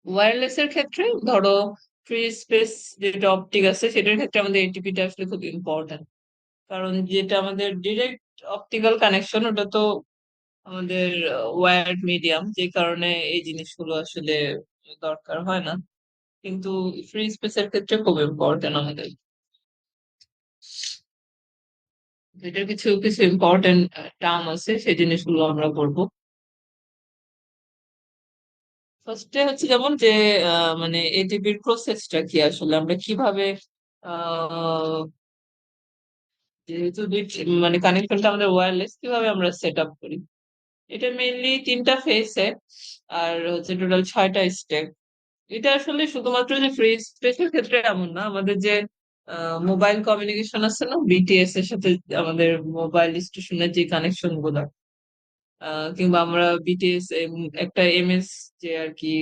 Wireless এর ক্ষেত্রে ধরো ফ্রি স্পেস যেটা অপটিক আছে সেটার ক্ষেত্রে আমাদের এটিপিটা আসলে খুব ইম্পর্টেন্ট। কারণ যেটা আমাদের ডিরেক্ট অপটিক্যাল কানেকশন ওটা তো আমাদের ওয়্যার্ড মিডিয়াম, যে কারণে এই জিনিসগুলো আসলে দরকার হয় না। কিন্তু ফ্রি স্পেসের ক্ষেত্রে খুব ইম্পর্টেন্ট আমাদের। এটার কিছু কিছু ইম্পর্টেন্ট টার্ম আছে, সেই জিনিসগুলো আমরা বলবো। ফার্স্টে হচ্ছে যেমন যে মানে এটিপির প্রসেসটা কি, আসলে আমরা কিভাবে আহ, যেহেতু মানে কানেকশনটা আমাদের ওয়্যারলেস, কিভাবে আমরা সেট আপ করি। এটা মেইনলি তিনটা ফেসে, আর হচ্ছে টোটাল 6টা স্টেপ। এটা আসলে শুধুমাত্র যে ফ্রি স্পেসের ক্ষেত্রে এমন না, আমাদের যে মোবাইল কমিউনিকেশন আছে না বিটিএস এর সাথে, আমাদের মোবাইল স্টেশনের যে কানেকশন গুলো, কিংবা আমরা বিটিএস একটা এমএস যে আর কি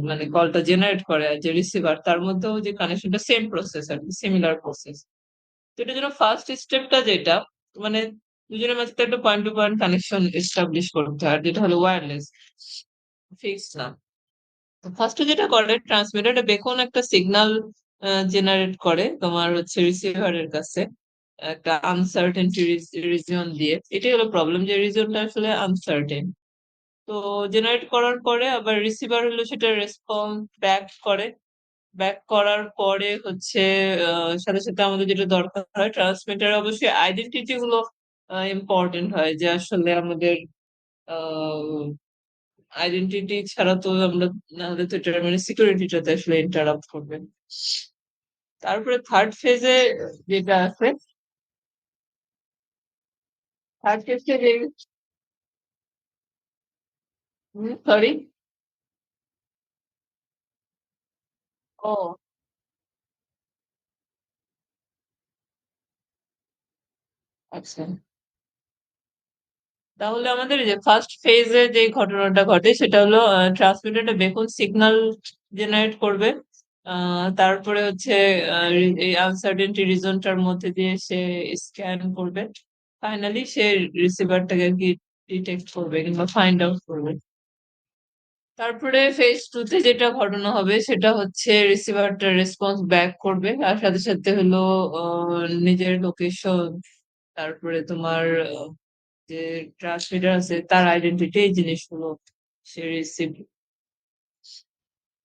মানে কলটা জেনারেট করে, আর যে রিসিভার তার মধ্যেও যে কানেকশনটা সেম প্রসেস আর কি, সিমিলার প্রসেস। তো এটার জন্য ফার্স্ট স্টেপটা যেটা, মানে দুজনের মাঝে তো একটা point to point connection establish করতে হয়, আর যেটা হলো ওয়্যারলেস, ফিক্স না। ফার্স্টে যেটা করে ট্রান্সমিটার, এটা বেকন একটা সিগন্যাল জেনারেট করে তোমার হচ্ছে রিসিভারের কাছে একটা আনসার্টেনটি রিজিয়ন দিয়ে। এটাই হলো প্রবলেম, যে রিজিয়নটা আসলে আনসার্টেন। তো জেনারেট করার পরে আবার রিসিভার হলো সেটা রেসপন্স ব্যাক করে। ব্যাক করার পরে হচ্ছে সাথে সাথে আমাদের যেটা দরকার হয়, ট্রান্সমিটার অবশ্যই আইডেন্টিটি গুলো ইম্পর্টেন্ট হয়, যে আসলে আমাদের আইডেন্টিটি ছাড়া তো আমরা, নাহলে তো এটা মানে সিকিউরিটিটাতে আসলে ইন্টারাপ্ট করবে। তারপরে থার্ড ফেজে যেটা আছে, থার্ড ফেজে যে, সরি, ও আচ্ছা, তাহলে আমাদের যে ফার্স্ট ফেজে যে ঘটনাটা ঘটে সেটা হলো ট্রান্সমিটারটা বেকন সিগন্যাল জেনারেট করবে। তারপরে হচ্ছে এই আনসার্টেনটি রিজনটার মধ্যে দিয়ে সে স্ক্যান করবে। ফাইনালি সে রিসিভারটাকে আর কি ডিটেক্ট করবে কিংবা ফাইন্ড আউট করবে। তারপরে ফেজ টু তে যেটা ঘটনা হবে সেটা হচ্ছে রিসিভারটা রেসপন্স ব্যাক করবে, আর সাথে সাথে হলো নিজের লোকেশন, তারপরে তোমার যে ট্রান্সমিটার আছে তার আইডেন্টিটি, এই জিনিসগুলো সে রিসিভ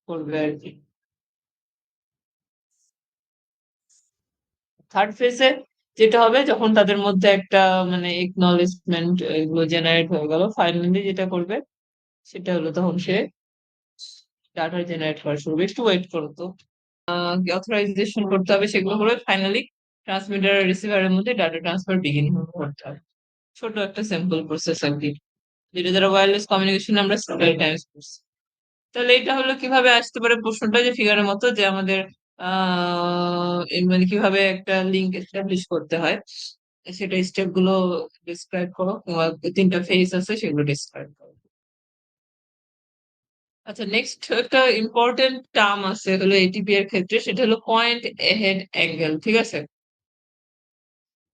করবে আর কি। থার্ড ফেজে যেটা হবে, যখন তাদের মধ্যে একটা মানে একনলেজমেন্ট এগুলো জেনারেট হয়ে গেল, ফাইনালি যেটা করবে সেটা হলো তখন সে ডাটা জেনারেট করা শুরু করবে। একটু ওয়েট করো তো, অথরাইজেশন করতে হবে, সেগুলো করে ফাইনালি ট্রান্সমিটার আর রিসিভারের মধ্যে ডাটা ট্রান্সফার বিগিন করতে হবে। ছোট একটা সিম্পল প্রসেস আর কি, যেটা যারা ওয়্যারলেস কমিউনিকেশন আমরা সেveral টাইমস করছি। তাহলে এটা হলো কিভাবে আসতে পারে প্রশ্নটা, যে ফিগারের মতো, যে আমাদের মানে কিভাবে একটা লিঙ্ক এস্টাবলিশ করতে হয়, সেটা স্টেপ গুলো ডিসক্রাইব করো, কিংবা তিনটা ফেজ আছে সেগুলো ডিসক্রাইব করো। আচ্ছা, নেক্সট একটা ইম্পর্টেন্ট টার্ম আছে হলো এটিপি এর ক্ষেত্রে, সেটা হলো পয়েন্ট এহেড অ্যাঙ্গেল, ঠিক আছে?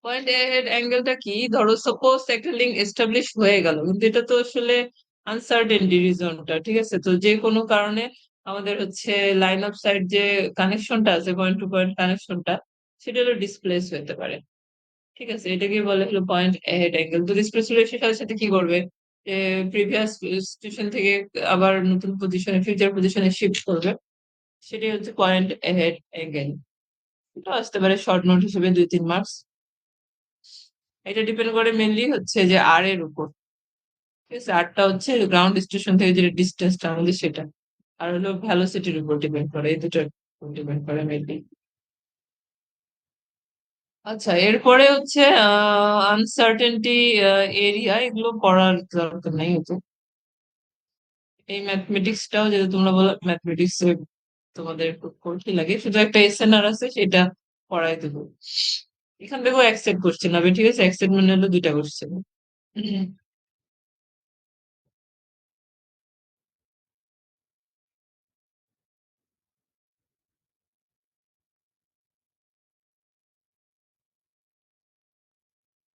পয়েন্ট এহেড অ্যাঙ্গেলটা কি, ধরো সাপোজ একটা লিঙ্ক এস্টাবলিশ হয়ে গেল, কিন্তু এটা তো আসলে আনসার্টেনটি রিজনটা, ঠিক আছে? তো যে কোনো কারণে আমাদের হচ্ছে লাইন অফ সাইট যে কানেকশনটা আছে, পয়েন্ট টু পয়েন্ট কানেকশনটা, সেটা হলো ডিসপ্লেস হতে পারে। ঠিক আছে, এটাকে বলে হলো পয়েন্ট এহেড অ্যাঙ্গেল। তো ডিসপ্লেস হলে সে সাথে সাথে কি করবে, যে প্রিভিয়াস স্টেশন থেকে আবার নতুন পজিশনে, ফিউচার পজিশনে শিফট করবে। সেটাই হচ্ছে পয়েন্ট এহেড অ্যাঙ্গেল। এটা আসতে পারে শর্ট নোট হিসেবে 2-3 মার্কস। এটা ডিপেন্ড করে মেনলি হচ্ছে যে আর এর উপর। ঠিক আছে, আরটা হচ্ছে গ্রাউন্ড স্টেশন থেকে যে ডিস্টেন্সটা আমাদের সেটা, আর হলো ভ্যালোসিটির উপর ডিপেন্ড করে, এই দুটোর উপর ডিপেন্ড করে মেনলি। আচ্ছা, এরপরে হচ্ছে আনসার্টেনটি এরিয়া, এগুলো পড়ার দরকার নেই হতো। এই ম্যাথমেটিক্সটাও যেহেতু তোমরা বলো ম্যাথমেটিক্স তোমাদের খুব কঠিন লাগে, শুধু একটা এসএনআর আছে সেটা পড়াই দেবো। এখান থেকেও অ্যাকসেপ্ট করছে না, ঠিক আছে? অ্যাকসেপ্ট মানে হলো দুইটা কোশ্চেন।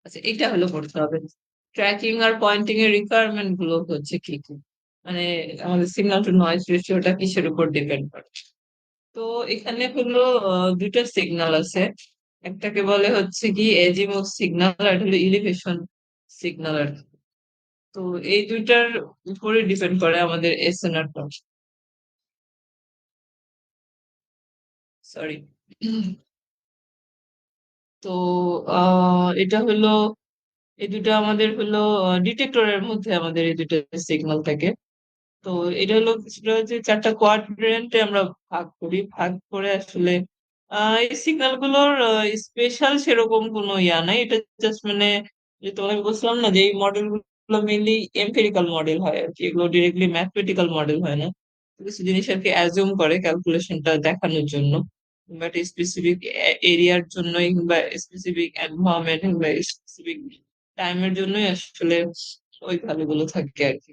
আচ্ছা, এটা হলো করতে হবে। ট্র্যাকিং আর পয়েন্টিং এর রিকোয়ারমেন্ট গুলো হচ্ছে কি কি? মানে আমাদের সিগন্যাল টু নয়েজ রেশিওটা কিসের উপর ডিপেন্ড করে। তো এখানে হলো দুইটা সিগন্যাল আছে। একটাকে বলে হচ্ছে কি এজিমুথ সিগন্যাল, আর হলো ইলিভেশন সিগন্যাল আর কি। তো এই দুইটার উপরে ডিপেন্ড করে আমাদের এসএনআরটা। সরি। তো এটা হলো, এই দুটো আমাদের হলো ডিটেক্টরের মধ্যে আমাদের এই দুটো সিগন্যাল থাকে। তো এটা হলো কিছুটা হচ্ছে চারটা কোয়াড্রেন্টে আমরা ভাগ করি, ভাগ করে আসলে এই সিগন্যাল গুলোর স্পেশাল সেরকম কোনো ইয়া নাই। এটা জাস্ট মানে যে তোমাকে বলছিলাম না যে এই মডেল গুলো মেইনলি এম্পিরিক্যাল মডেল হয় আর কি, এগুলো ডিরেক্টলি ম্যাথমেটিক্যাল মডেল হয় না। কিছু জিনিস আর কি অ্যাজিউম করে ক্যালকুলেশনটা দেখানোর জন্য, বাট স্পেসিফিক এরিয়ার জন্যই বা স্পেসিফিক এনভায়রনমেন্ট বা স্পেসিফিক টাইমের জন্যই আসলে ওই ভ্যালুগুলো থাকে আর কি।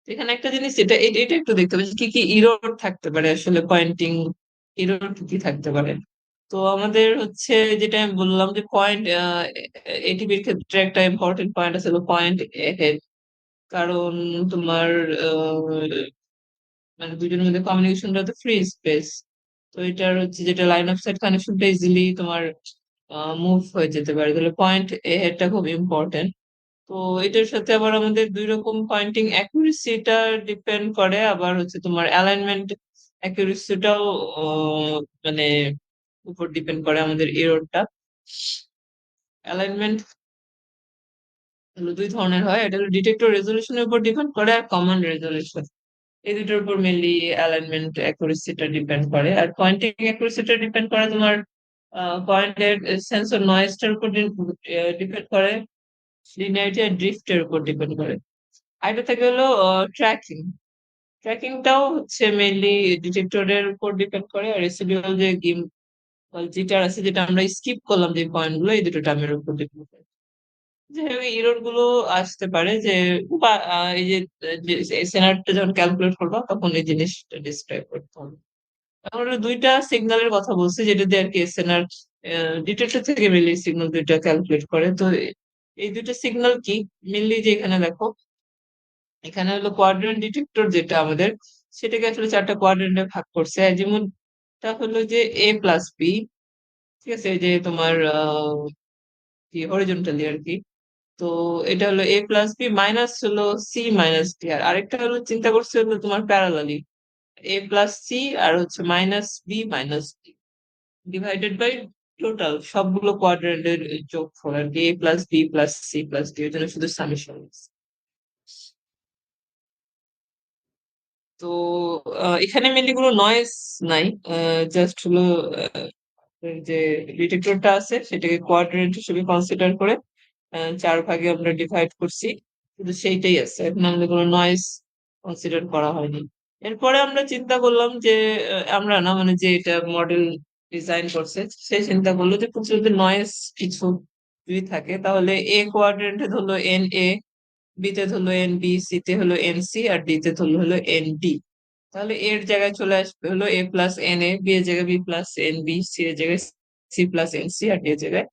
এখানে একটা জিনিস, এটা এটা একটু দেখতে হবে যে কি কি ইরর থাকতে পারে, আসলে পয়েন্টিং ইরর কি কি থাকতে পারে। তো আমাদের হচ্ছে যেটা আমি বললাম যে পয়েন্ট, এটিপির ক্ষেত্রে একটা ইম্পর্টেন্ট পয়েন্ট আছে পয়েন্ট হেড। কারণ তোমার মানে দুজনের মধ্যে কমিউনিকেশনটা তো ফ্রি স্পেস। তো এটার হচ্ছে যেটা লাইন অফ সাইট কানেকশনটা ইজিলি তোমার মুভ হয়ে যেতে পারে, তাহলে পয়েন্ট হেডটা খুব ইম্পর্টেন্ট। তো এটার সাথে আবার আমাদের দুই রকম পয়েন্টিং অ্যাকুরেসিটা ডিপেন্ড করে, আবার হচ্ছে তোমার অ্যালাইনমেন্ট অ্যাকুরেসিটাও মানে উপর ডিপেন্ড করে আমাদের এররটা। অ্যালাইনমেন্ট হলো দুই ধরনের হয়, এটা হলো ডিটেক্টর রেজলিউশনের উপর ডিপেন্ড করে আর কমন রেজলিউশন। এই দুটোর উপর মেনলি অ্যালাইনমেন্ট অ্যাকুরেসিটা ডিপেন্ড করে। আর পয়েন্টিং অ্যাকুরেসিটা ডিপেন্ড করে তোমার পয়েন্টের সেন্সর নয়েজটার উপর ডিপেন্ড করে, লিনিয়ারিটি আর ড্রিফটের উপর ডিপেন্ড করে। আরেকটা থাকে হলো ট্র্যাকিং। ট্র্যাকিংটাও হচ্ছে মেইনলি ডিটেক্টরের উপর ডিপেন্ড করে, আর রেসিডিউয়াল যে গিম জিটার আছে যেটা আমরা স্কিপ করলাম যে পয়েন্ট গুলো, এই দুটো টার্মের উপর ডিপেন্ড করে। যেভাবে ইরর গুলো আসতে পারে যে এই যে সেনারটা যখন ক্যালকুলেট করবা তখন এই জিনিসটা ডিসক্রাইব করতে হবে। আমরা দুইটা সিগন্যালের কথা বলছি যেটা দিয়ে আর কি এসএনআর ডিটেক্টর থেকে মিলি সিগন্যাল দুইটা ক্যালকুলেট করে। তো এই দুইটা সিগন্যাল কি মিললি যে এখানে দেখো, এখানে হলো কোয়াড্রেন্ট ডিটেক্টর যেটা আমাদের, সেটাকে আসলে চারটা কোয়াড্রেন্টে ভাগ করছে। যেমনটা হলো যে এ প্লাস বি, ঠিক আছে, এই যে তোমার কি হরিজন্টালি আর কি। তো এটা হলো এ প্লাস বি মাইনাস হলো সি মাইনাস ডি, আর আরেকটা হলো চিন্তা করছে হলো তোমার প্যারালালি এ প্লাস সি আর হচ্ছে minus B minus D divided by total সবগুলো কোয়াড্রেন্টের যোগফল আর কি, A plus B plus C plus D, এর জন্য শুধু সামেশন। তো এখানে মেনলি কোনো নয়েজ নাই, জাস্ট হলো যে ডিটেক্টরটা আছে সেটাকে কোয়াড্রেন্ট হিসেবে কনসিডার করে চার ভাগে আমরা ডিভাইড করছি, কিন্তু সেইটাই আছে, এখন আমাদের কোনো নয়েজ কনসিডার করা হয়নি। এরপরে আমরা চিন্তা করলাম যে আমরা না মানে যে এটা মডেল ডিজাইন করছে সে চিন্তা করলো যে প্রচুর যদি নয়েজ কিছু যদি থাকে তাহলে এ কোয়াড্রেন্টে ধরলো এন এ, বি তে ধরলো এন বি, সি তে হলো এন সি, আর ডি তে ধরলো হলো এন ডি। তাহলে এর জায়গায় চলে আসবে হলো A plus N A, B এর জায়গায় B plus N B, C এর জায়গায় সি প্লাস এন সি, আর ডি এর জায়গায়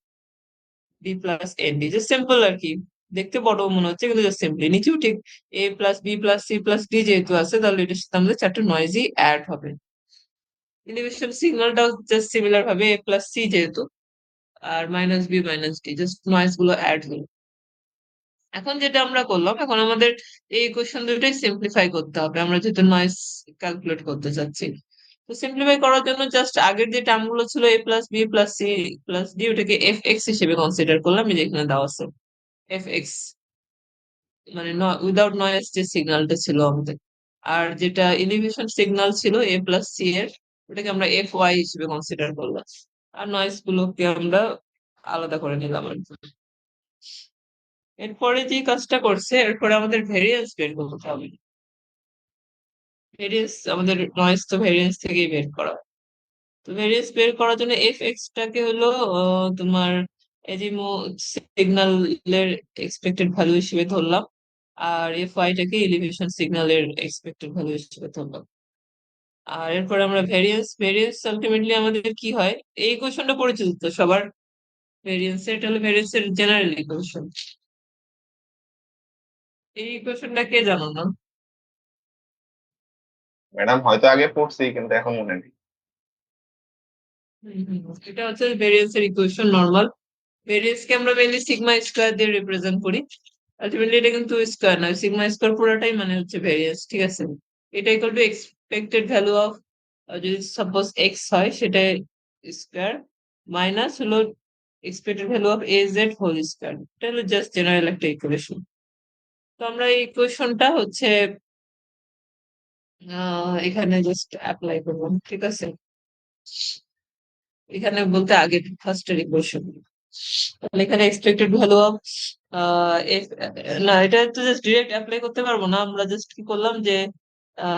বি প্লাস এন ডি। যে সিম্পল আর কি, দেখতে বড় মনে হচ্ছে কিন্তু জাস্ট সিম্পলি নিচেও ঠিক A plus B plus C plus D যেহেতু আছে তাহলে এটার সাথে আমাদের চারটে নয়েজই অ্যাড হবে। ইলিভেশন সিগন্যালটাও জাস্ট সিমিলার ভাবে এ প্লাস সি যেহেতু, আর minus B minus D just noise গুলো অ্যাড হলো। এখন যেটা আমরা করলাম, এখন আমাদের এই ইকুয়েশন দুটোই সিম্পলিফাই করতে হবে, আমরা যেহেতু নয়েজ ক্যালকুলেট করতে চাচ্ছি। তো সিম্পলিফাই করার জন্য জাস্ট আগের যে টার্ম গুলো ছিল A plus B plus C plus D, ওটাকে এফ এক্স হিসেবে কনসিডার করলাম, এই যে এখানে দেওয়া আছে এফ এক্স, মানে উইদাউট নয়েজ যে সিগন্যালটা ছিল আমাদের। আর যেটা এলিভেশন সিগন্যাল ছিল এ প্লাস সি এর, ওটাকে আমরা এফ ওয়াই হিসেবে কনসিডার করলাম। আর নয়েজ গুলোকে আমরা আলাদা করে নিলাম আর কি। এরপরে যে কাজটা করছে, এরপরে আমাদের ভেরিয়েন্স বের করতে হবে। ভেরিয়েন্স আমাদের নয়েজ তো ভেরিয়েন্স থেকেই বের করা হয়। তো ভেরিয়েন্স বের করার জন্য এফ এক্সটাকে হলো তোমার এজিমো সিগন্যালের এক্সপেক্টেড ভ্যালু হিসেবে ধরলাম, আর এফ ওয়াইটাকে এলিভেশন সিগন্যালের এক্সপেক্টেড ভ্যালু হিসেবে ধরলাম। আর এরপর আমরা ভেরিয়েন্স, ভেরিয়েন্স আলটিমেটলি আমাদের কি হয়, এই ইকুয়েশনটা পরিচিত তো সবার, ভেরিয়েন্স এটা হলো ভেরিয়েন্স এর জেনারেল ইকুয়েশন। এই ইকুয়েশনটা কে জানো না? ম্যাডাম হয়তো আগে পড়ছি কিন্তু এখন মনে নেই। হুম, হুম। এটা হচ্ছে ভেরিয়েন্স এর ইকুয়েশন, নর্মাল ভেরিয়েন্স কে আমরা মেইনলি সিগমা স্কোয়ার দিয়ে রিপ্রেজেন্ট করি। আলটিমেটলি এটা কিন্তু স্কোয়ার নয়, সিগমা স্কোয়ার পুরোটাই মানে হচ্ছে ভেরিয়েন্স, ঠিক আছে? এটা equal to expected value of, যদি সাপোজ এক্স হয় সেটা স্কোয়ার, মাইনাস হলো expected value of a Z whole square. এটা হলো জাস্ট জেনারেল একটা ইকুয়েশন। তো আমরা এই ইকুয়েশনটা হচ্ছে এখানে জাস্ট অ্যাপ্লাই করলাম, ঠিক আছে? এখানে বলতে আগে ফার্স্টের ইকুয়েশন, তাহলে এখানে এক্সপেক্টেড ভ্যালু অফ এফ, না এটা তো জাস্ট ডিরেক্ট অ্যাপ্লাই করতে পারবো না, আমরা জাস্ট কি করলাম যে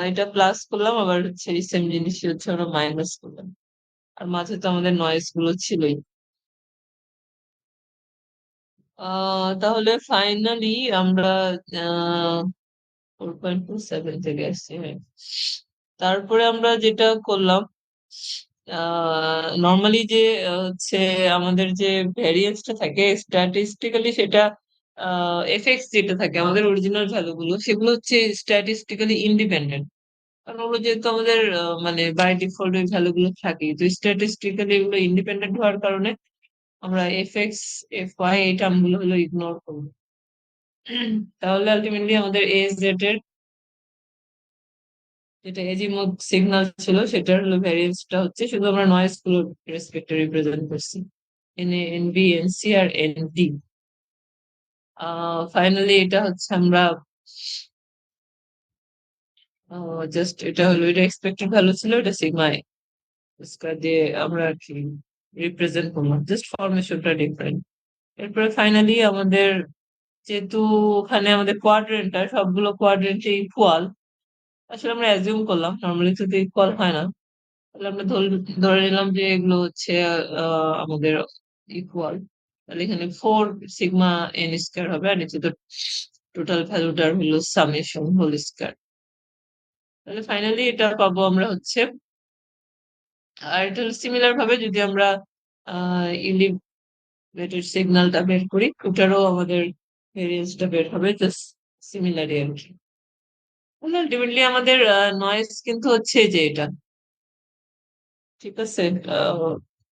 এটা প্লাস করলাম, আবার হচ্ছে সেম জিনিসই হচ্ছে আমরা মাইনাস করলাম। আর মাঝে তো আমাদের নয়েজ গুলো ছিলই। তাহলে ফাইনালি আমরা 4.27 থেকে আসছি, হ্যাঁ। তারপরে আমরা যেটা করলাম, নর্মালি যে হচ্ছে আমাদের যে ভ্যারিয়েন্সটা থাকে স্ট্যাটিস্টিক্যালি, সেটা এফএক্স যেটা থাকে আমাদের অরিজিনাল ভ্যালু গুলো, সেগুলো হচ্ছে স্ট্যাটিস্টিক্যালি ইন্ডিপেন্ডেন্ট। কারণ ওগুলো যেহেতু আমাদের মানে বাই ডিফল্ট ওই ভ্যালু গুলো থাকে, তো স্ট্যাটিস্টিক্যালি এগুলো ইন্ডিপেন্ডেন্ট হওয়ার কারণে আমরা এফএক্স এফ ওয়াই এই টার্ম গুলো হলো ইগনোর করবো। তাহলে আলটিমেটলি আমাদের এ জেড এর যেটা এজিমুথ সিগন্যাল ছিল সেটার হলো ভ্যারিয়েন্সটা হচ্ছে, শুধু আমরা নয়েজ গুলো রেসপেক্টে রিপ্রেজেন্ট করছি, N A N B N C আর এন ডি। ফাইনালি এটা হচ্ছে আমরা জাস্ট, এটা হলো এটা এক্সপেক্টেড ভ্যালু ছিল, এটা সিগমা স্কয়ার দিয়ে আমরা আর কি রিপ্রেজেন্ট করলাম, জাস্ট ফরমেশনটা ডিফারেন্ট। এরপরে ফাইনালি আমাদের যেহেতু ওখানে আমাদের কোয়াড্রেন্টটা সবগুলো কোয়াড্রেন্টে ইকুয়াল, আসলে আমরা অ্যাজিউম করলাম, নর্মালি তো ইকুয়াল হয় না, তাহলে আমরা ধরে নিলাম যে এগুলো হচ্ছে আমাদের ইকুয়াল। তাহলে এখানে 4 সিগমা এন স্কয়ার হবে, আর নিচে তো টোটাল ভ্যালুটার হলো সামেশন হোল স্কয়ার। তাহলে ফাইনালি এটা পাবো আমরা হচ্ছে। আর এটা সিমিলার ভাবে যদি আমরা ইলিভেটেড সিগন্যালটা বের করি, ওটারও আমাদের ভেরিয়েন্সটা বের হবে, জাস্ট সিমিলারই আর কি। তাহলে আলটিমেটলি আমাদের নয়েজ কিন্তু হচ্ছে যে এটা, ঠিক আছে,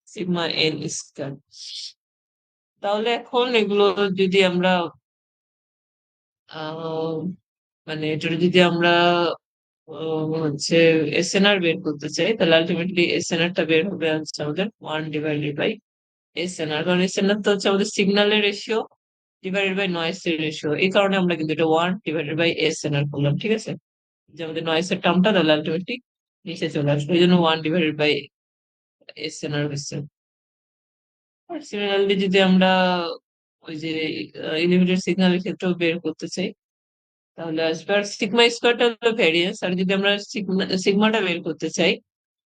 সিগমা এন স্কয়ার। তাহলে এখন এগুলো যদি আমরা আহ, মানে এটা যদি আমরা হচ্ছে এসএনআর বের করতে চাই, তাহলে আলটিমেটলি এসএনআর টা বের হবে হচ্ছে আমাদের 1/এসএনআর, কারণ এসএনআর তো হচ্ছে আমাদের সিগন্যালের রেশিও ডিভাইডেড বাই নয়েস এর রেশিও, এই কারণে আমরা কিন্তু এটা 1/এসএনআর করলাম, ঠিক আছে? যে আমাদের নয়েস এর টার্মটা তাহলে আলটিমেটলি নিচে চলে আসবে, এই জন্য 1/এসএনআর হচ্ছে। আর সিমিলারলি যদি আমরা ওই যে ইলিমিটেড সিগন্যালের ক্ষেত্রেও বের করতে চাই, তাহলে আসবে। আর সিগমা স্কোয়ারটা হলো ভ্যারিয়েন্স, আর যদি আমরা সিগমাটা বের করতে চাই,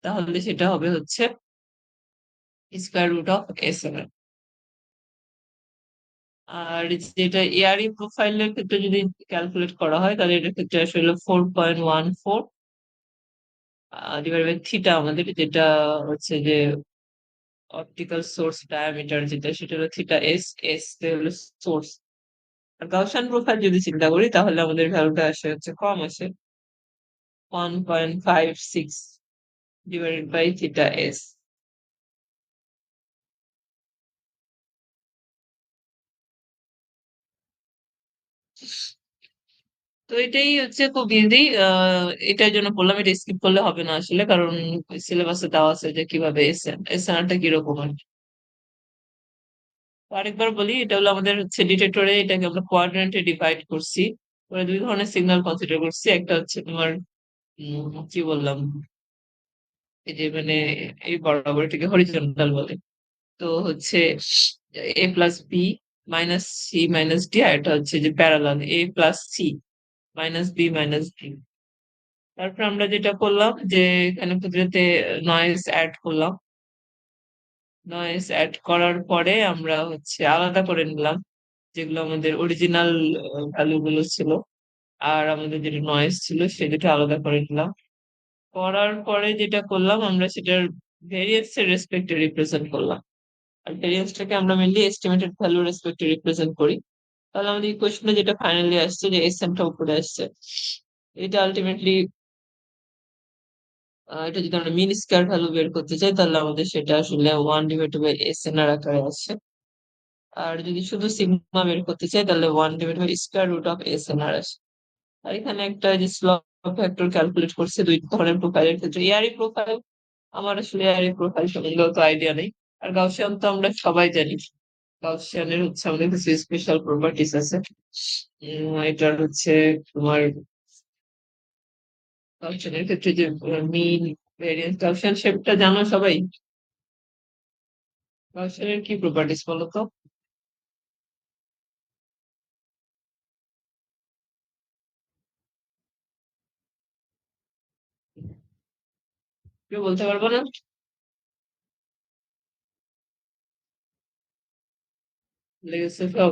তাহলে সেটা হবে হচ্ছে স্কোয়ার রুট অফ এস এর। আর যেটা এআরই প্রোফাইলের ক্ষেত্রে যদি ক্যালকুলেট করা হয়, তাহলে এটার ক্ষেত্রে আসলে 4.14 ডিভাইড বাই থিটা, আমাদের যেটা হচ্ছে যে অপটিক্যাল সোর্স ডায়ামিটার যেটা, সেটা হলো থিটা এস, এস হলো সোর্স। আর গাউসিয়ান প্রোফাইল যদি চিন্তা করি, তাহলে আমাদের ভ্যালুটা আসে হচ্ছে কম আসে, 1.56 ডিভাইডেড বাই থিটা এস। তো এটাই হচ্ছে খুব ইজি, এটার জন্য বললাম এটা স্কিপ করলে হবে না আসলে, কারণ সিলেবাসে দেওয়া আছে যে কিভাবে এসএনআরটা কিরকম হয়। তো আরেকবার বলি, এটা হলো আমাদের হচ্ছে ডিটেক্টরে, এটাকে আমরা কোয়াড্রেন্টে ডিভাইড করছি, ওরা দুই ধরনের সিগন্যাল কনসিডার করছি। একটা হচ্ছে তোমার কি বললাম, এই যে মানে এই বরাবর এটাকে হরিজন্টাল বলে, তো হচ্ছে A plus B minus C minus D, আর এটা হচ্ছে যে parallel A plus C minus B minus D. তারপর আমরা যেটা করলাম যে এখানে ক্ষেত্রেতে নয়েজ অ্যাড করলাম, নয়েজ অ্যাড করার পরে আমরা হচ্ছে আলাদা করে নিলাম যেগুলো আমাদের অরিজিনাল ভ্যালু গুলো ছিল, আর আমাদের যেটা নয়েজ ছিল সেটা আলাদা করে নিলাম। করার পরে যেটা করলাম আমরা সেটার ভেরিয়েন্স এর রেসপেক্টে রিপ্রেজেন্ট করলাম। আর ভেরিয়েন্সটাকে আমরা মেনলি এস্টিমেটেড ভ্যালু রেসপেক্টে রিপ্রেজেন্ট করি। তাহলে আমাদের ইকুয়েশনে যেটা ফাইনালি আসছে যে এস এনটা উপরে আসছে, এটা আলটিমেটলি এটা যদি আমরা মিন স্কয়ার ভ্যালু বের করতে চাই তাহলে আমাদের সেটা আসলে 1/s এর আকারে আছে। আর যদি শুধু সিগমা বের করতে চাই তাহলে 1/√s আসে। আর এখানে একটা যে স্লপ ফ্যাক্টর ক্যালকুলেট করছে দুই ধরনের প্রোফাইলের ক্ষেত্রে, এআরই প্রোফাইল, আমার আসলে এআরই প্রোফাইল সম্বন্ধে তো আইডিয়া নেই। আর গাউসিয়ান তো আমরা সবাই জানি, গাউসিয়ানের হচ্ছে আমাদের কিছু স্পেশাল প্রপার্টিস আছে। এটার হচ্ছে তোমার গাউসিয়ানের ক্ষেত্রে যে মিন ভেরিয়েন্স, গাউসিয়ান শেপটা জানো সবাই? গাউসিয়ানের কি প্রপার্টিস বলো তো? কেউ বলতে পারবো না? লেগেছে সব।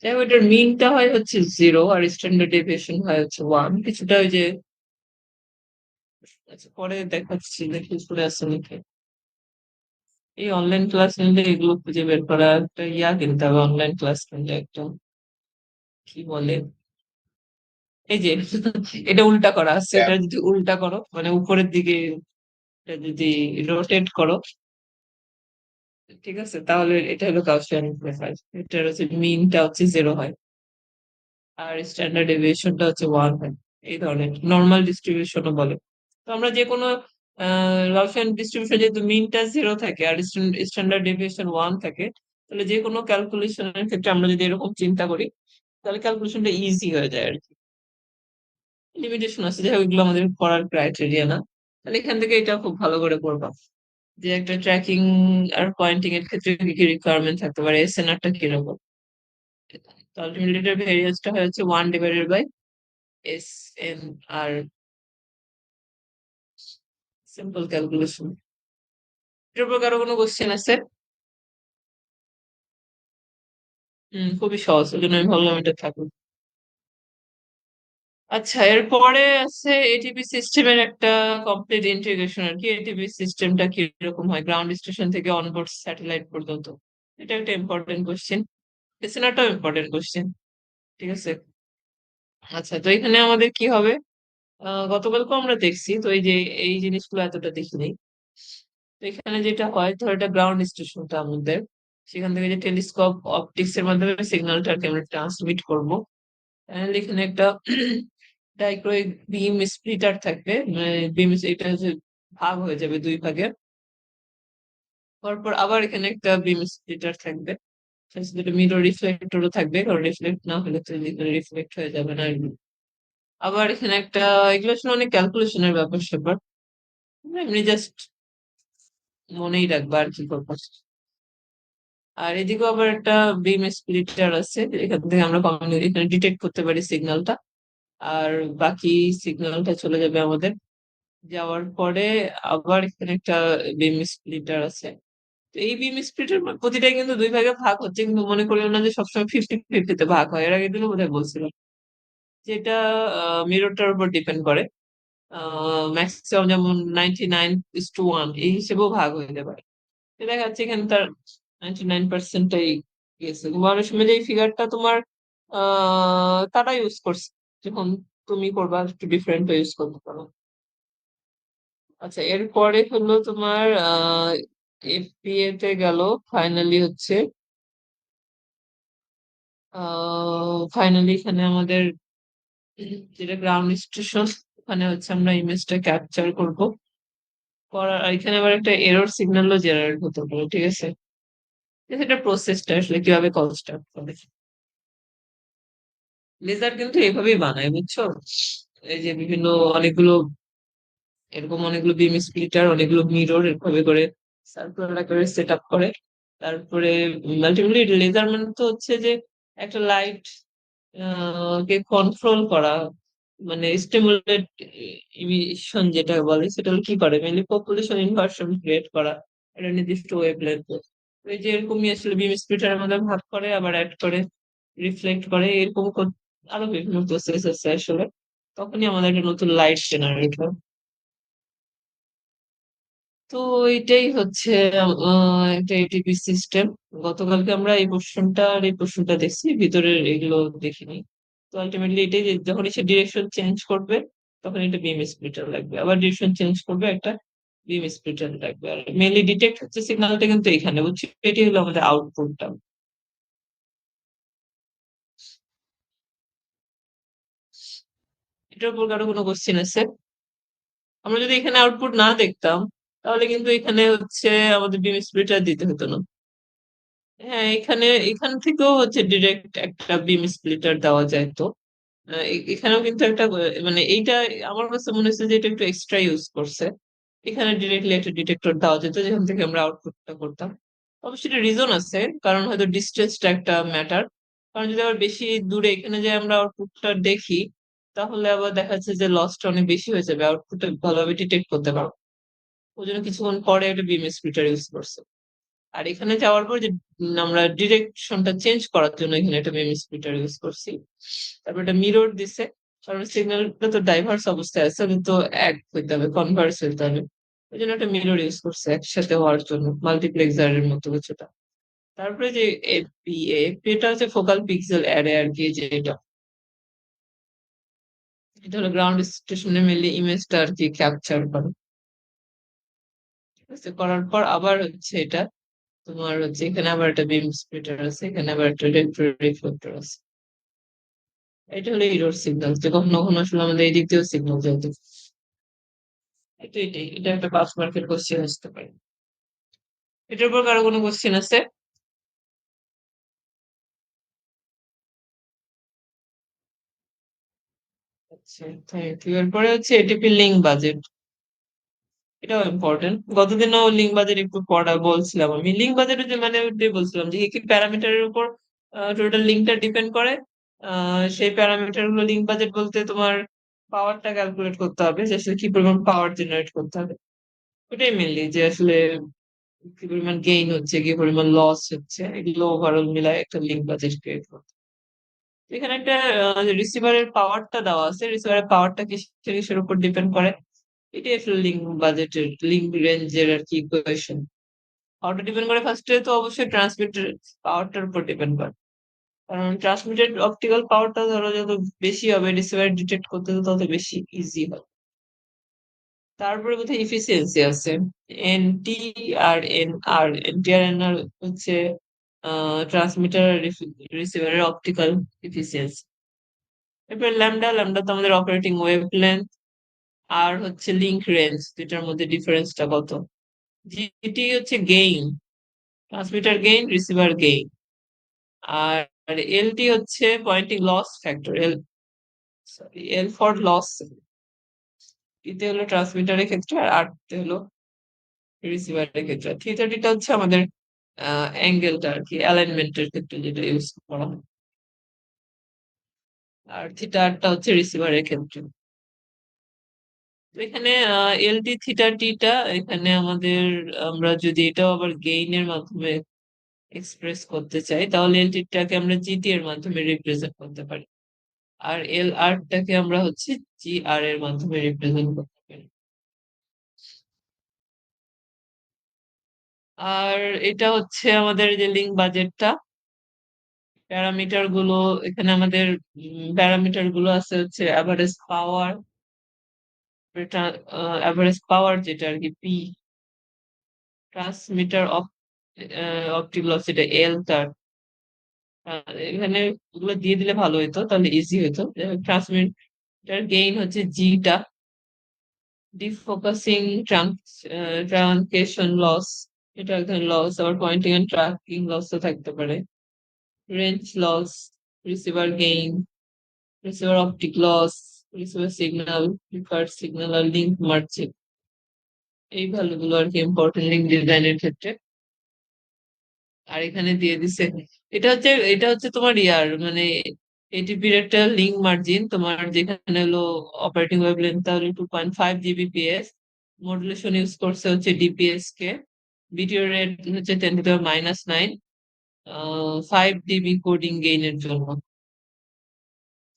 যাই হোক, এটার মিনটা হয় হচ্ছে 0 আর স্ট্যান্ডার্ড ডেভিয়েশন হয় হচ্ছে 1 কিছুটা ওই যে। আচ্ছা, পরে দেখাচ্ছি দেখি পরে আছে নাকি। এই অনলাইন ক্লাস নিলে এগুলো খুঁজে বের করা একটা কিনতে হবে, অনলাইন ক্লাস কিনলে একটা কি বলে, এই যে এটা উল্টা করা আছে, ট্যাব। এটা যদি উল্টা করো মানে উপরের দিকে এটা যদি রোটেট করো, ঠিক আছে, তাহলে এটা হলো গাউসিয়ান প্রোফাইল। এটার হচ্ছে মিনটা হচ্ছে 0 হয় আর স্ট্যান্ডার্ড ডেভিয়েশনটা হচ্ছে 1 হয়। এই ধরনের নর্মাল ডিস্ট্রিবিউশনও বলে। তো আমরা যে কোনো গাউসিয়ান ডিস্ট্রিবিউশন যেহেতু মিনটা 0 থাকে আর স্ট্যান্ডার্ড ডেভিয়েশন 1 থাকে, তাহলে যে কোনো ক্যালকুলেশনের ক্ষেত্রে আমরা যদি এরকম চিন্তা করি তাহলে ক্যালকুলেশনটা ইজি হয়ে যায় আর কি। লিমিটেশন আছে যে ওইগুলো আমাদের করার ক্রাইটেরিয়া না। তাহলে এখান থেকে এটা খুব ভালো করে করবা যে একটা ট্র্যাকিং আর পয়েন্টিং এর ক্ষেত্রে কি কি রিকোয়ারমেন্ট থাকতে পারে, এসএনআরটা কিরকম। তো আলটিমেটলি এটার ভেরিয়েন্সটা হচ্ছে 1/s n আর সিম্পল ক্যালকুলেশন। এটার উপর কারো কোনো কোশ্চেন আছে? খুবই সহজ, ওই জন্য আমি ভাবলাম এটা থাকুক। আচ্ছা, এরপরে আছে এটিপি সিস্টেমের একটা কমপ্লিট ইন্টিগ্রেশন আর কি। এটিপি সিস্টেমটা কিরকম হয় গ্রাউন্ড স্টেশন থেকে অনবোর্ড স্যাটেলাইট পর্যন্ত, এটা একটা ইম্পর্টেন্ট কোশ্চেন। এসএনআরটাও ইম্পর্টেন্ট কোশ্চেন, ঠিক আছে। আচ্ছা, তো এখানে আমাদের কি হবে, গতকালকে আমরা দেখছি তো এই যে এই জিনিসগুলো এতটা দেখিনি। তো এখানে যেটা হয় ধর এটা গ্রাউন্ড স্টেশনটা আমাদের, সেখান থেকে যে টেলিস্কোপ অপটিক্স এর মাধ্যমে সিগন্যালটাকে আমরা ট্রান্সমিট করব। তাহলে এখানে একটা ডাইক্রোইক বিম স্প্লিটার থাকবে, মানে বিম এটা হচ্ছে ভাগ হয়ে যাবে দুই ভাগে। তারপর আবার এখানে একটা বিম স্প্লিটার থাকবে, যেটা মিরর রিফ্লেক্টরও থাকবে, কারণ রিফ্লেক্ট না হলে তো রিফ্লেক্ট হয়ে যাবে না। আবার এখানে একটা, এগুলো আসলে অনেক ক্যালকুলেশনের ব্যাপার স্যাপার, এমনি জাস্ট মনেই রাখবা আর কি করবো। আর এদিকেও আবার একটা বিম স্প্লিটার আছে, এখান থেকে আমরা এখানে ডিটেক্ট করতে পারি সিগন্যালটা। আর বাকি সিগন্যালটা চলে যাবে আমাদের, যাওয়ার পরে আবার এখানে একটা বিম স্প্লিটার আছে। তো এই বিম স্প্লিটার প্রতিটাই কিন্তু দুই ভাগে ভাগ হচ্ছে, কিন্তু মনে করিও না যে সবসময় 50-50 ভাগ হয়। এর আগে দিনও বোধহয় বলছিলাম যেটা মিররটার উপর ডিপেন্ড করে। ম্যাক্সিমাম যেমন 99:1 এই হিসেবেও ভাগ হইতে পারে। তো দেখা যাচ্ছে এখানে তার 99%টাই গেছে। কিন্তু অনেক সময় যে এই ফিগারটা তোমার তারা ইউজ করছে, যখন তুমি করবা একটু ডিফারেন্ট ইউজ করতে পারো। আচ্ছা, এরপরে হলো তোমার এফপিএ তে গেল। ফাইনালি হচ্ছে ফাইনালি এখানে আমাদের যেটা গ্রাউন্ড স্টেশন, ওখানে হচ্ছে আমরা ইমেজটা ক্যাপচার করব। করার আর এখানে আবার একটা এরর সিগন্যালও জেনারেট হতে পারে, ঠিক আছে। এটা প্রসেসটা আসলে কিভাবে কনস্ট্রাক্ট করে। লেজার কিন্তু এভাবেই বানায় বুঝছো, এই যে বিভিন্ন অনেকগুলো এরকম অনেকগুলো বিম স্প্লিটার অনেকগুলো মিরর এভাবে করে সার্কুলার আকারে সেট আপ করে। তারপরে আলটিমেটলি লেজার মানে তো হচ্ছে যে একটা লাইট কে কন্ট্রোল করা, মানে স্টিমুলেট ইমিশন যেটা বলে সেটা হলো কি করে মেনলি পপুলেশন ইনভার্সন ক্রিয়েট করা একটা নির্দিষ্ট ওয়েভলেন্থ। এই যে এরকমই আসলে বিম স্প্লিটারের মধ্যে ভাগ করে আবার অ্যাড করে রিফ্লেক্ট করে, এরকম আরো বিভিন্ন প্রসেস আছে আসলে। তখনই আমাদের একটা নতুন লাইট জেনারেট হয়। তো এটাই হচ্ছে একটা এটিপি সিস্টেম। গতকালকে আমরা এই পোর্শনটা আর এই পোর্শনটা দেখছি, ভিতরের এগুলো দেখিনি। তো আলটিমেটলি এটাই যে যখন সে ডিরেকশন চেঞ্জ করবে তখন এটা বিম স্প্লিটার লাগবে, আবার ডিরেকশন চেঞ্জ করবে একটা বিম স্প্লিটার লাগবে। আর মেনলি ডিটেক্ট হচ্ছে সিগন্যালটা কিন্তু এখানে, বুঝছি, এটি হলো আমাদের আউটপুটটা। এটার উপর কারো কোনো কোশ্চেন আছে? আমরা যদি এখানে আউটপুট না দেখতাম তাহলে কিন্তু এখানে হচ্ছে আমাদের বিম স্প্লিটার দিতে হতো না। হ্যাঁ, এখান থেকেও হচ্ছে ডিরেক্ট একটা বিম স্প্লিটার দেওয়া যায়। তো এখানেও কিন্তু একটা মানে এইটা আমার কাছে মনে হচ্ছে যে এটা একটু এক্সট্রা ইউজ করছে। এখানে ডিরেক্টলি একটা ডিটেক্টর দেওয়া যেত যেখান থেকে আমরা আউটপুটটা করতাম। অবশ্যই এটা রিজন আছে, কারণ হয়তো ডিস্টেন্সটা একটা ম্যাটার। কারণ যদি আবার বেশি দূরে এখানে যে আমরা আউটপুটটা দেখি তাহলে আবার দেখা যাচ্ছে যে লসটা অনেক বেশি হয়ে যাবে, আউটপুটটা ভালোভাবে ডিটেক্ট করতে পারবো। ওই জন্য কিছুক্ষণ পরে একটা বিম স্প্লিটার ইউজ করছে। আর এখানে যাওয়ার পর যে আমরা ডিরেকশনটা চেঞ্জ করার জন্য এখানে একটা মেম স্প্লিটার ইউজ করছি। তারপর একটা মিরর দিছে, কারণ সিগন্যালটা তো ডাইভার্স অবস্থায় আছে, তো এক হইতে হবে, কনভার্স হইতে হবে। ওই জন্য একটা মিরর ইউজ করছে একসাথে হওয়ার জন্য, মাল্টিপ্লেক্সারের মতো কিছুটা। তারপরে যে এফপিএ, এটা হচ্ছে ফোকাল পিক্সেল অ্যারে আর কি, যে এটা হলো গ্রাউন্ড স্টেশনে মেনলি ইমেজটা আর কি ক্যাপচার করে। ঠিক আছে, করার পর আবার হচ্ছে এটা তোমার হচ্ছে এখানে আবার একটা বিম স্প্লিটার আছে, এখানে আবার একটা রিফ্লেক্টর আছে। এটা হলো এরর সিগন্যাল, যে কখনো কখনো আসলে আমাদের এই দিক দিয়েও সিগন্যাল যেতে। এটা একটা পাস মার্কের কোশ্চেন আসতে পারে। এটার উপর কারো কোনো কোশ্চেন আছে? আচ্ছা, থ্যাংক ইউ। এরপরে হচ্ছে এটিপি লিঙ্ক বাজেট, এটাও ইম্পর্টেন্ট। গতদিনও লিঙ্ক বাজেট একটু পড়া বলছিলাম আমি। লিঙ্ক বাজেট যে মানে ওইটাই বলছিলাম যে কি প্যারামিটারের উপর টোটাল লিঙ্কটা ডিপেন্ড করে। সেই প্যারামিটার গুলো লিঙ্ক বাজেট বলতে তোমার পাওয়ারটা ক্যালকুলেট করতে হবে, যে আসলে কি পরিমাণ পাওয়ার জেনারেট করতে হবে। ওটাই মেনলি, যে আসলে কি পরিমাণ গেইন হচ্ছে, কি পরিমাণ লস হচ্ছে, এগুলো ওভারঅল মিলায় একটা লিঙ্ক বাজেট ক্রিয়েট করতে। এখানে একটা রিসিভারের পাওয়ারটা দেওয়া আছে, রিসিভারের পাওয়ারটা কিসের কিসের উপর ডিপেন্ড করে, এটাই আসলে লিঙ্ক বাজেটের লিঙ্ক রেঞ্জের আর কি ইকুয়েশন। পাওয়ারটা ডিপেন্ড করে ফার্স্টে তো অবশ্যই ট্রান্সমিটার পাওয়ারটার উপর ডিপেন্ড করে। কারণ ট্রান্সমিটেড অপটিক্যাল পাওয়ারটা ধরো যত বেশি হবে, রিসিভার ডিটেক্ট করতে তো তত বেশি ইজি হবে। তারপরে কোথায় ইফিসিয়েন্সি আছে, এনটি আর এন আর, এনটি আর এন আর হচ্ছে ট্রান্সমিটার রিসিভারের অপটিক্যাল ইফিসিয়েন্সি। এরপর ল্যামডা, ল্যামডা তো আমাদের অপারেটিং ওয়েভ লেন্থ। আর হচ্ছে লিঙ্ক রেঞ্জ, দুটার মধ্যে ডিফারেন্সটা কত। জিটি হচ্ছে gain, transmitter gain, receiver gain. আর এলটি হচ্ছে pointing loss factor, L sorry L for loss. ইতে হলো ট্রান্সমিটারের ক্ষেত্রে, আর আরতে হলো রিসিভারের ক্ষেত্রে। থিটা হচ্ছে আমাদের অ্যাঙ্গেলটা আর কি, অ্যালাইনমেন্টের ক্ষেত্রে যেটা ইউজ করা হয়। আর থিটাটা হচ্ছে রিসিভারের ক্ষেত্রে। তো এখানে এলডি থিটা টিটা এখানে আমাদের, আমরা যদি এটাও আবার গেইনের মাধ্যমে এক্সপ্রেস করতে চাই তাহলে এলটিটাকে আমরা জিটি এর মাধ্যমে রিপ্রেজেন্ট করতে পারি। আর এল আরটাকে আমরা হচ্ছে জি আর এর মাধ্যমে রিপ্রেজেন্ট করতে পারি। আর এটা হচ্ছে আমাদের যে লিঙ্ক বাজেটটা, প্যারামিটার গুলো এখানে আমাদের, প্যারামিটার গুলো আছে হচ্ছে অ্যাভারেজ পাওয়ার, অ্যাভারেজ পাওয়ার যেটা আর কি পি, ট্রান্সমিটার অপটিক লস এটা এল তার। এখানে এগুলো দিয়ে দিলে ভালো হতো, তাহলে ইজি হতো। ট্রান্সমিটার গেইন হচ্ছে জিটা, ডিফোকাসিং ট্রাঙ্কেশন লস, এটা এক ধরনের লস। আবার পয়েন্টিং এন্ড ট্র্যাকিং লসও থাকতে পারে। Range loss, receiver gain, receiver optic loss, receiver signal, preferred signal, আর লিঙ্ক মার্জিন। এই ভ্যালুগুলো আর কি ইম্পর্টেন্ট লিঙ্ক ডিজাইনের ক্ষেত্রে। আর এখানে দিয়ে দিছে, এটা হচ্ছে তোমার ইয়ার মানে এটিপির একটা লিঙ্ক মার্জিন তোমার, যেখানে হলো অপারেটিং ওয়েভলেন্থ তাহলে 2.5 Gbps, মডুলেশন ইউজ করছে হচ্ছে ডিপিএস কে, বিটিও রেট হচ্ছে 10⁻⁹, 5 dB কোডিং গেইনের জন্য।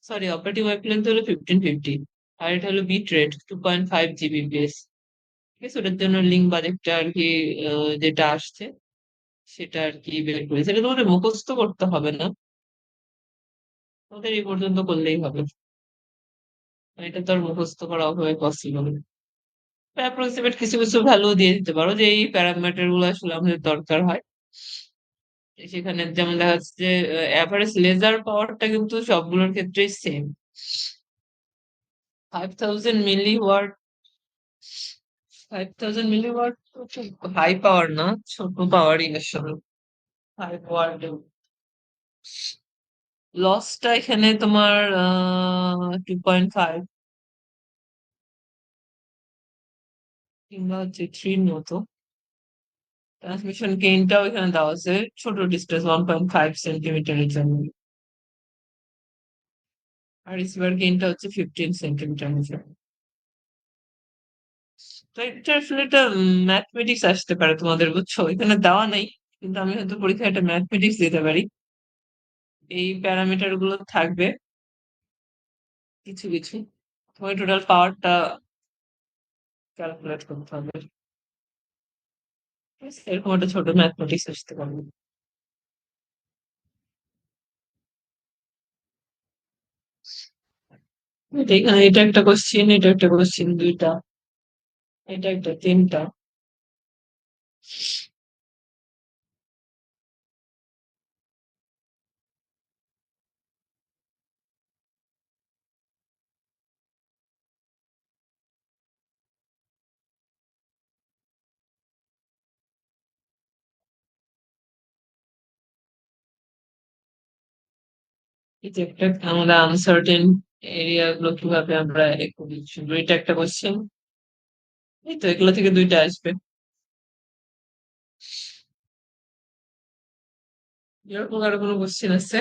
সরি, অপারেটিং ওয়েভলেন্থ হলো 1550, আর এটা হলো বিট রেট 2.5 Gbps। ঠিক আছে, ওটার জন্য লিঙ্ক বাজেটটা আর কি যেটা আসছে সেটা আর কি বের করি। সেটা তোমাদের মুখস্থ করতে হবে না, তোমাদের এই পর্যন্ত করলেই হবে। এটা তো আর মুখস্থ করা হবে পসিবল। অ্যাপ্রক্সিমেট কিছু কিছু ভ্যালু দিয়ে দিতে পারো যে এই প্যারামিটার গুলো আসলে আমাদের দরকার হয়। সেখানে যেমন দেখা যাচ্ছে যে অ্যাভারেজ লেজার পাওয়ারটা কিন্তু সবগুলোর ক্ষেত্রেই সেম। 5000 মিলি ওয়াট, 5000 মিলি ওয়াট হাই পাওয়ার না, ছোট পাওয়ারই আসলে। হাই পাওয়ার লসটা এখানে তোমার 2.5 কিংবা হচ্ছে 3 মতো। ট্রান্সমিশন গেইনটাও এখানে দেওয়া আছে, ছোট ডিস্টেন্স 1.5 সেন্টিমিটারের জন্য। আর রিসিভার গেইনটা হচ্ছে 15 সেন্টিমিটার মতো। তো এটা আসলে একটা ম্যাথমেটিক্স আসতে পারে তোমাদের, বুঝছো, এখানে দেওয়া নেই, কিন্তু আমি হয়তো পরীক্ষায় একটা ম্যাথমেটিক্স দিতে পারি। এই প্যারামিটার গুলো থাকবে কিছু কিছু, তোমার টোটাল পাওয়ারটা ক্যালকুলেট করতে হবে। ঠিক আছে? এরকম একটা ছোট ম্যাথমেটিক্স আসতে পারবে। এখানে এটা একটা কোশ্চিন, এটা একটা কোশ্চিন, দুইটা, এটা একটা, তিনটা। এই যে একটা আমাদের আনসার্টেন এরিয়া গুলো কিভাবে আমরা এ করি, শুধু এটা একটা কোশ্চেন। এই তো এগুলো থেকে দুইটা আসবে। এরকম আরো কোনো কোশ্চেন আছে?